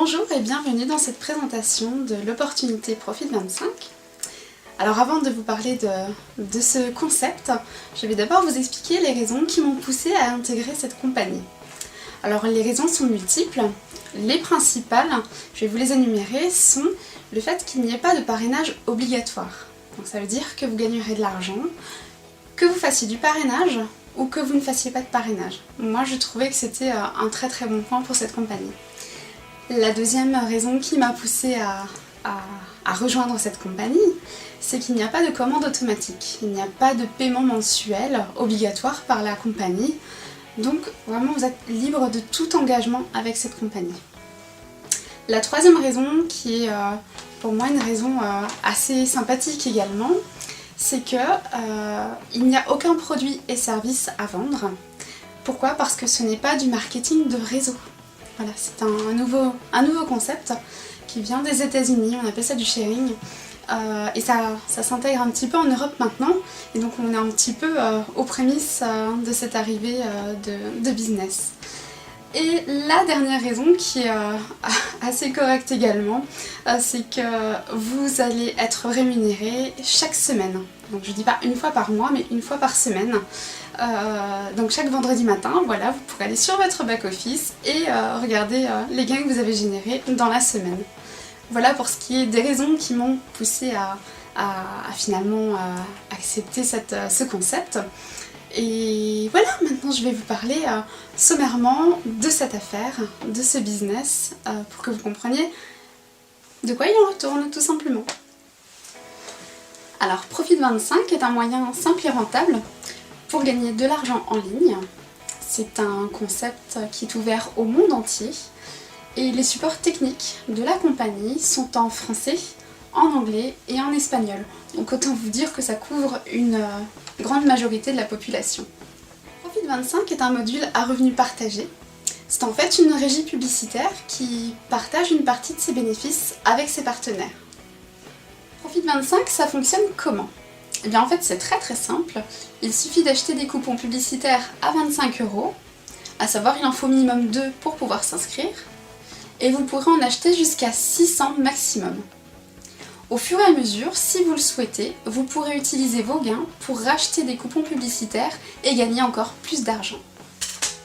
Bonjour et bienvenue dans cette présentation de l'opportunité Profit 25. Alors avant de vous parler de ce concept, je vais d'abord vous expliquer les raisons qui m'ont poussée à intégrer cette compagnie. Alors les raisons sont multiples, les principales, je vais vous les énumérer, sont le fait qu'il n'y ait pas de parrainage obligatoire. Donc ça veut dire que vous gagnerez de l'argent, que vous fassiez du parrainage ou que vous ne fassiez pas de parrainage. Moi je trouvais que c'était un très bon point pour cette compagnie. La deuxième raison qui m'a poussée à rejoindre cette compagnie, c'est qu'il n'y a pas de commande automatique. Il n'y a pas de paiement mensuel obligatoire par la compagnie. Donc vraiment vous êtes libre de tout engagement avec cette compagnie. La troisième raison, qui est pour moi une raison assez sympathique également, c'est que il n'y a aucun produit et service à vendre. Pourquoi? Parce que ce n'est pas du marketing de réseau. Voilà, c'est un nouveau concept qui vient des États-Unis, on appelle ça du sharing. Et ça s'intègre un petit peu en Europe maintenant, et donc on est un petit peu aux prémices de cette arrivée de business. Et la dernière raison, qui est assez correcte également, c'est que vous allez être rémunéré chaque semaine. Donc je dis pas une fois par mois, mais une fois par semaine. Donc chaque vendredi matin, voilà, vous pourrez aller sur votre back-office et regarder les gains que vous avez générés dans la semaine. Voilà pour ce qui est des raisons qui m'ont poussée à finalement accepter ce concept. Et voilà, maintenant je vais vous parler sommairement de cette affaire, de ce business, pour que vous compreniez de quoi il en retourne tout simplement. Alors Profit 25 est un moyen simple et rentable pour gagner de l'argent en ligne. C'est un concept qui est ouvert au monde entier et les supports techniques de la compagnie sont en français, en anglais et en espagnol. Donc autant vous dire que ça couvre une grande majorité de la population. Profit 25 est un module à revenus partagés. C'est en fait une régie publicitaire qui partage une partie de ses bénéfices avec ses partenaires. Profit 25, ça fonctionne comment? Eh bien en fait c'est très simple. Il suffit d'acheter des coupons publicitaires à 25 €, à savoir il en faut minimum 2 pour pouvoir s'inscrire, et vous pourrez en acheter jusqu'à 600 maximum. Au fur et à mesure, si vous le souhaitez, vous pourrez utiliser vos gains pour racheter des coupons publicitaires et gagner encore plus d'argent.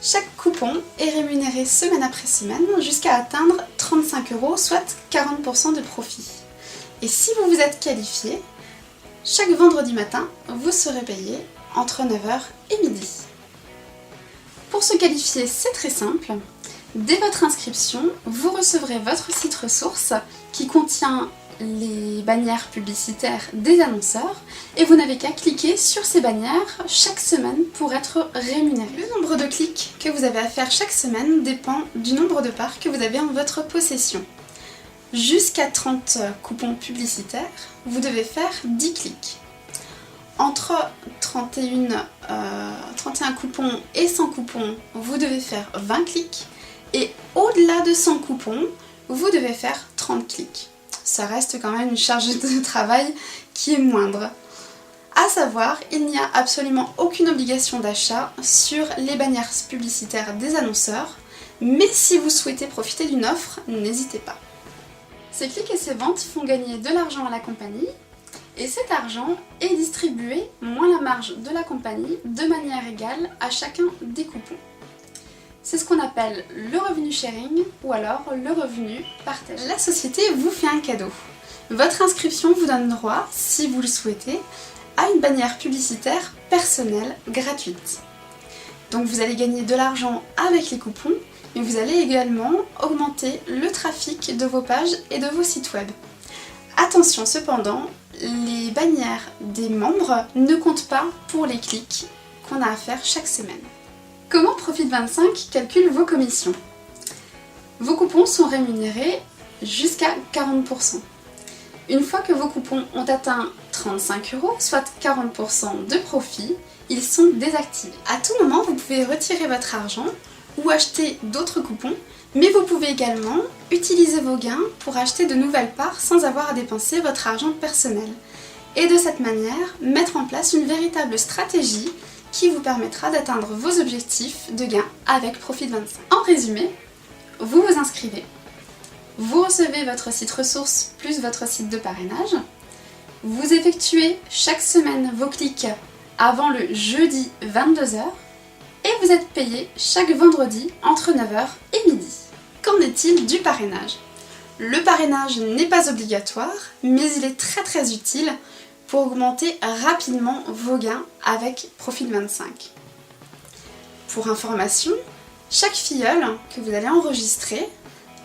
Chaque coupon est rémunéré semaine après semaine jusqu'à atteindre 35 €, soit 40% de profit. Et si vous vous êtes qualifié, chaque vendredi matin, vous serez payé entre 9 h et midi. Pour se qualifier, c'est très simple. Dès votre inscription, vous recevrez votre site ressource qui contient les bannières publicitaires des annonceurs et vous n'avez qu'à cliquer sur ces bannières chaque semaine pour être rémunéré. Le nombre de clics que vous avez à faire chaque semaine dépend du nombre de parts que vous avez en votre possession. Jusqu'à 30 coupons publicitaires, vous devez faire 10 clics. Entre 31 coupons et 100 coupons, vous devez faire 20 clics. Et au-delà de 100 coupons, vous devez faire 30 clics. Ça reste quand même une charge de travail qui est moindre. À savoir, il n'y a absolument aucune obligation d'achat sur les bannières publicitaires des annonceurs, mais si vous souhaitez profiter d'une offre, n'hésitez pas. Ces clics et ces ventes font gagner de l'argent à la compagnie, et cet argent est distribué, moins la marge de la compagnie, de manière égale à chacun des coupons. C'est ce qu'on appelle le revenu sharing ou alors le revenu partagé. La société vous fait un cadeau. Votre inscription vous donne droit, si vous le souhaitez, à une bannière publicitaire personnelle gratuite. Donc vous allez gagner de l'argent avec les coupons, mais vous allez également augmenter le trafic de vos pages et de vos sites web. Attention cependant, les bannières des membres ne comptent pas pour les clics qu'on a à faire chaque semaine. Comment Profit 25 calcule vos commissions? Vos coupons sont rémunérés jusqu'à 40%. Une fois que vos coupons ont atteint 35 €, soit 40% de profit, ils sont désactivés. À tout moment, vous pouvez retirer votre argent ou acheter d'autres coupons, mais vous pouvez également utiliser vos gains pour acheter de nouvelles parts sans avoir à dépenser votre argent personnel. Et de cette manière, mettre en place une véritable stratégie qui vous permettra d'atteindre vos objectifs de gain avec Profit 25. En résumé, vous vous inscrivez, Vous recevez votre site ressources plus votre site de parrainage. Vous effectuez chaque semaine vos clics avant le jeudi 22 h et vous êtes payé chaque vendredi entre 9 h et midi. Qu'en est-il du parrainage? Le parrainage n'est pas obligatoire, mais il est très utile pour augmenter rapidement vos gains avec Profit 25. Pour information, chaque filleul que vous allez enregistrer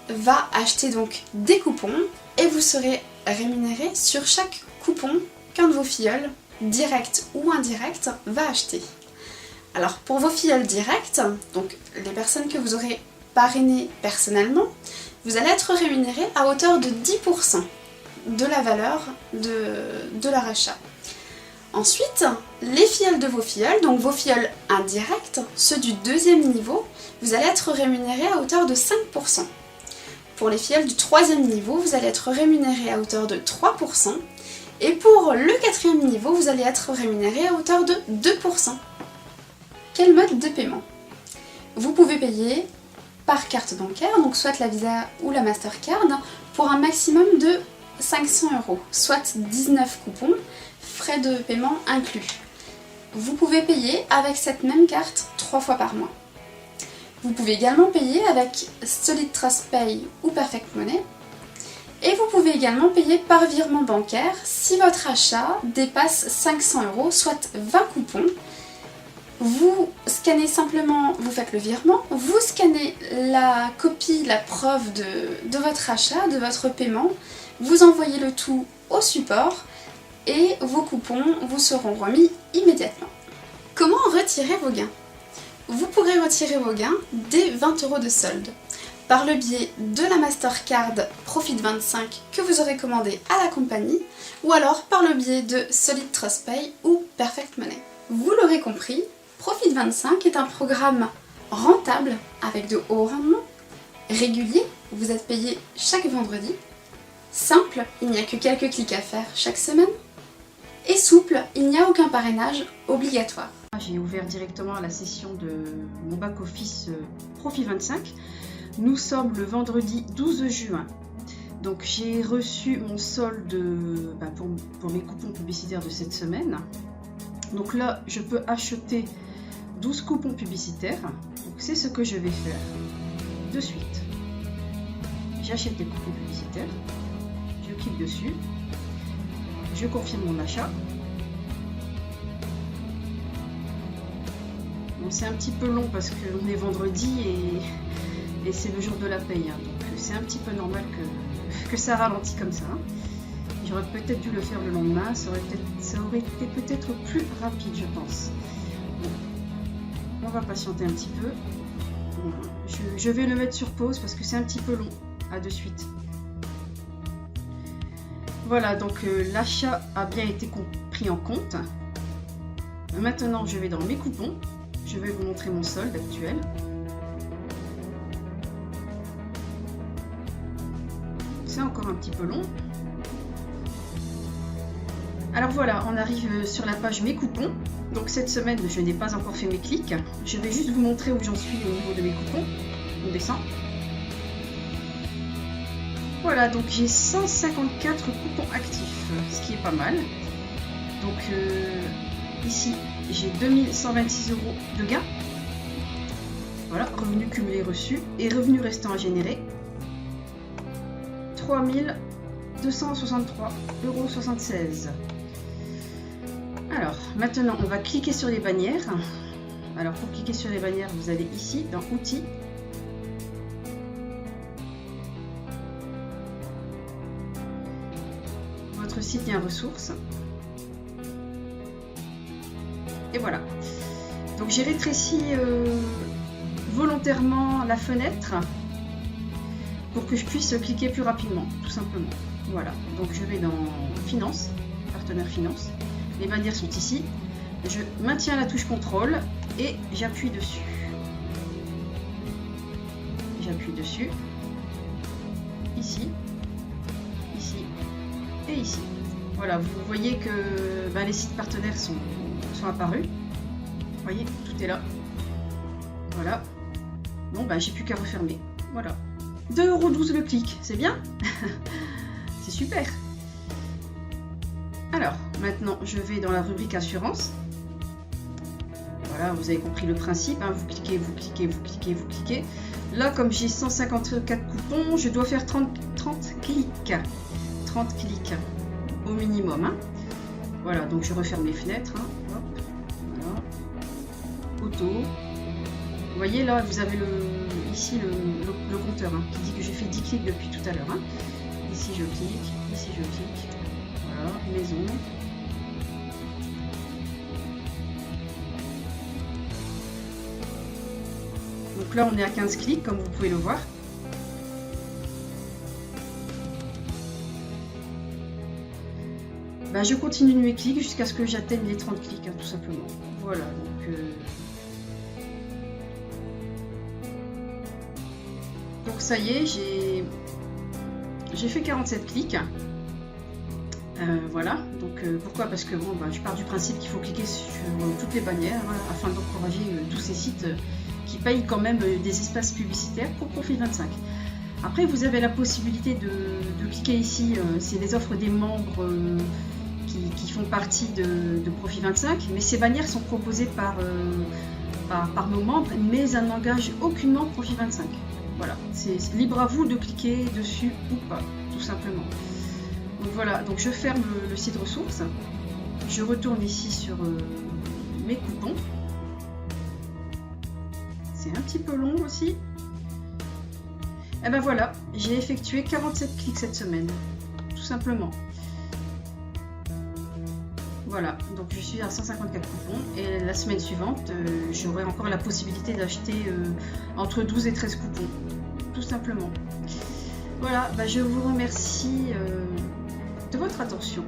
va acheter donc des coupons et vous serez rémunéré sur chaque coupon qu'un de vos filleuls, direct ou indirect, va acheter. Alors pour vos filleuls directs, donc les personnes que vous aurez parrainées personnellement, vous allez être rémunéré à hauteur de 10% de la valeur de leur achat. Ensuite, les filleuls de vos filleuls, donc vos filleuls indirects, ceux du deuxième niveau, vous allez être rémunéré à hauteur de 5%. Pour les filleuls du troisième niveau, vous allez être rémunéré à hauteur de 3%. Et pour le quatrième niveau, vous allez être rémunéré à hauteur de 2%. Quel mode de paiement? Vous pouvez payer par carte bancaire, donc soit la Visa ou la Mastercard, pour un maximum de 500 €, soit 19 coupons, frais de paiement inclus. Vous pouvez payer avec cette même carte 3 fois par mois. Vous pouvez également payer avec Solid Trust Pay ou Perfect Money. Et vous pouvez également payer par virement bancaire si votre achat dépasse 500 €, soit 20 coupons. Vous scannez simplement, vous faites le virement, vous scannez la copie, la preuve de votre achat, de votre paiement, vous envoyez le tout au support et vos coupons vous seront remis immédiatement. Comment retirer vos gains? Vous pourrez retirer vos gains dès 20 € de solde par le biais de la Mastercard Profit 25 que vous aurez commandé à la compagnie ou alors par le biais de Solid Trust Pay ou Perfect Money. Vous l'aurez compris, Profit 25 est un programme rentable avec de hauts rendements, régulier, vous êtes payé chaque vendredi, simple, il n'y a que quelques clics à faire chaque semaine, et souple, il n'y a aucun parrainage obligatoire. J'ai ouvert directement la session de mon back-office Profit 25. Nous sommes le vendredi 12 juin. Donc j'ai reçu mon solde pour mes coupons publicitaires de cette semaine. Donc là, je peux acheter 12 coupons publicitaires. Donc c'est ce que je vais faire de suite. J'achète des coupons publicitaires. Je clique dessus. Je confirme mon achat. Bon, c'est un petit peu long parce qu'on est vendredi et c'est le jour de la paye. Hein. Donc c'est un petit peu normal que ça ralentit comme ça. Hein. J'aurais peut-être dû le faire le lendemain, ça aurait été peut-être plus rapide, je pense. Bon, on va patienter un petit peu. Bon, je vais le mettre sur pause parce que c'est un petit peu long. À de suite. Voilà, donc l'achat a bien été pris en compte. Maintenant, je vais dans mes coupons. Je vais vous montrer mon solde actuel. C'est encore un petit peu long. Alors voilà, on arrive sur la page mes coupons. Donc cette semaine, je n'ai pas encore fait mes clics. Je vais juste vous montrer où j'en suis au niveau de mes coupons. On descend. Voilà, donc j'ai 154 coupons actifs, ce qui est pas mal. Donc ici, j'ai 2126 € de gains. Voilà, revenus cumulés reçus et revenus restants à générer. 3263,76 €. Alors, maintenant, on va cliquer sur les bannières. Alors, pour cliquer sur les bannières, vous allez ici, dans Outils. Votre site lien ressources. Et voilà. Donc, j'ai rétréci volontairement la fenêtre pour que je puisse cliquer plus rapidement, tout simplement. Voilà. Donc, je vais dans Finance, Partenaire Finance. Les bannières sont ici. Je maintiens la touche contrôle et j'appuie dessus. J'appuie dessus. Ici. Ici. Et ici. Voilà, vous voyez que les sites partenaires sont apparus. Vous voyez, tout est là. Voilà. Bon, j'ai plus qu'à refermer. Voilà. 2,12 € le clic, c'est bien. C'est super. Alors, maintenant, je vais dans la rubrique assurance. Voilà, vous avez compris le principe, hein. Vous cliquez, vous cliquez, vous cliquez, vous cliquez. Là, comme j'ai 154 coupons, je dois faire 30 clics. 30 clics au minimum. Hein. Voilà, donc je referme les fenêtres. Hein. Hop, voilà. Auto. Vous voyez là, vous avez ici le compteur hein, qui dit que j'ai fait 10 clics depuis tout à l'heure. Hein. Ici je clique, ici je clique. Voilà, maison. Donc là on est à 15 clics comme vous pouvez le voir. Ben, je continue mes clics jusqu'à ce que j'atteigne les 30 clics, hein, tout simplement. Voilà, donc ça y est, j'ai fait 47 clics. Voilà, donc pourquoi? Parce que bon, ben, je pars du principe qu'il faut cliquer sur toutes les bannières hein, afin d'encourager tous ces sites qui payent quand même des espaces publicitaires pour Profil 25. Après, vous avez la possibilité de cliquer ici, c'est les offres des membres qui font partie de Profil 25, mais ces bannières sont proposées par nos membres, mais elles n'engagent aucunement Profil 25. Voilà, c'est libre à vous de cliquer dessus ou pas, tout simplement. Donc voilà, donc je ferme le site ressources, je retourne ici sur mes coupons. C'est un petit peu long aussi. Et ben voilà, j'ai effectué 47 clics cette semaine, tout simplement. Voilà, donc je suis à 154 coupons et la semaine suivante, j'aurai encore la possibilité d'acheter entre 12 et 13 coupons, tout simplement. Voilà, bah je vous remercie de votre attention.